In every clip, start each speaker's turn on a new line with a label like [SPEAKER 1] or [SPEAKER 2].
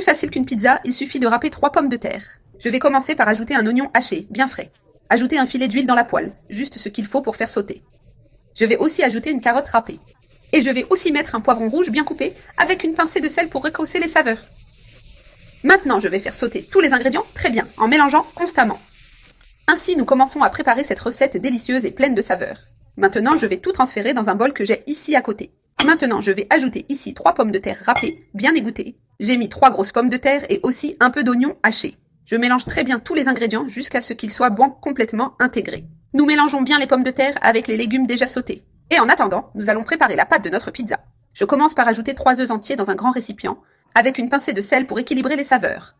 [SPEAKER 1] Plus facile qu'une pizza, il suffit de râper 3 pommes de terre. Je vais commencer par ajouter un oignon haché, bien frais. Ajouter un filet d'huile dans la poêle, juste ce qu'il faut pour faire sauter. Je vais aussi ajouter une carotte râpée. Et je vais aussi mettre un poivron rouge bien coupé avec une pincée de sel pour rehausser les saveurs. Maintenant, je vais faire sauter tous les ingrédients très bien, en mélangeant constamment. Ainsi, nous commençons à préparer cette recette délicieuse et pleine de saveurs. Maintenant, je vais tout transférer dans un bol que j'ai ici à côté. Maintenant, je vais ajouter ici 3 pommes de terre râpées, bien égouttées. J'ai mis 3 grosses pommes de terre et aussi un peu d'oignon haché. Je mélange très bien tous les ingrédients jusqu'à ce qu'ils soient bien complètement intégrés. Nous mélangeons bien les pommes de terre avec les légumes déjà sautés. Et en attendant, nous allons préparer la pâte de notre pizza. Je commence par ajouter 3 œufs entiers dans un grand récipient, avec une pincée de sel pour équilibrer les saveurs.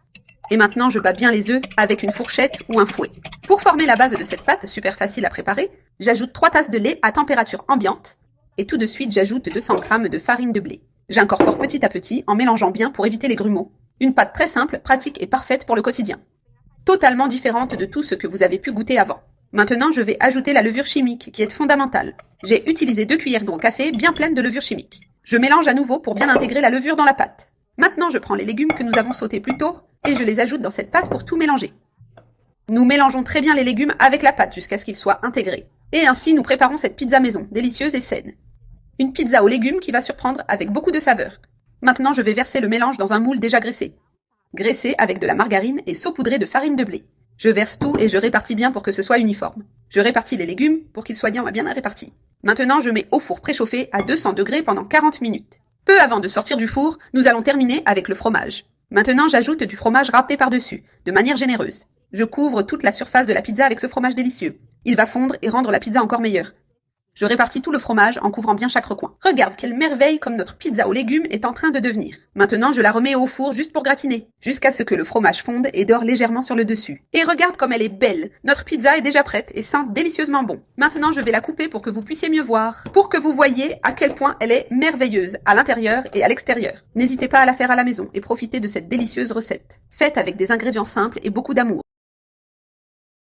[SPEAKER 1] Et maintenant, je bats bien les œufs avec une fourchette ou un fouet. Pour former la base de cette pâte, super facile à préparer, j'ajoute 3 tasses de lait à température ambiante. Et tout de suite, j'ajoute 200 g de farine de blé. J'incorpore petit à petit en mélangeant bien pour éviter les grumeaux. Une pâte très simple, pratique et parfaite pour le quotidien. Totalement différente de tout ce que vous avez pu goûter avant. Maintenant, je vais ajouter la levure chimique, qui est fondamentale. J'ai utilisé 2 cuillères d'eau café bien pleines de levure chimique. Je mélange à nouveau pour bien intégrer la levure dans la pâte. Maintenant, je prends les légumes que nous avons sautés plus tôt et je les ajoute dans cette pâte pour tout mélanger. Nous mélangeons très bien les légumes avec la pâte jusqu'à ce qu'ils soient intégrés. Et ainsi, nous préparons cette pizza maison, délicieuse et saine. Une pizza aux légumes qui va surprendre avec beaucoup de saveurs. Maintenant, je vais verser le mélange dans un moule déjà graissé. Graissé avec de la margarine et saupoudré de farine de blé. Je verse tout et je répartis bien pour que ce soit uniforme. Je répartis les légumes pour qu'ils soient bien répartis. Maintenant, je mets au four préchauffé à 200 degrés pendant 40 minutes. Peu avant de sortir du four, nous allons terminer avec le fromage. Maintenant, j'ajoute du fromage râpé par-dessus, de manière généreuse. Je couvre toute la surface de la pizza avec ce fromage délicieux. Il va fondre et rendre la pizza encore meilleure. Je répartis tout le fromage en couvrant bien chaque recoin. Regarde quelle merveille comme notre pizza aux légumes est en train de devenir. Maintenant, je la remets au four juste pour gratiner, jusqu'à ce que le fromage fonde et dore légèrement sur le dessus. Et regarde comme elle est belle. Notre pizza est déjà prête et sent délicieusement bon. Maintenant, je vais la couper pour que vous puissiez mieux voir, pour que vous voyiez à quel point elle est merveilleuse à l'intérieur et à l'extérieur. N'hésitez pas à la faire à la maison et profitez de cette délicieuse recette, faite avec des ingrédients simples et beaucoup d'amour.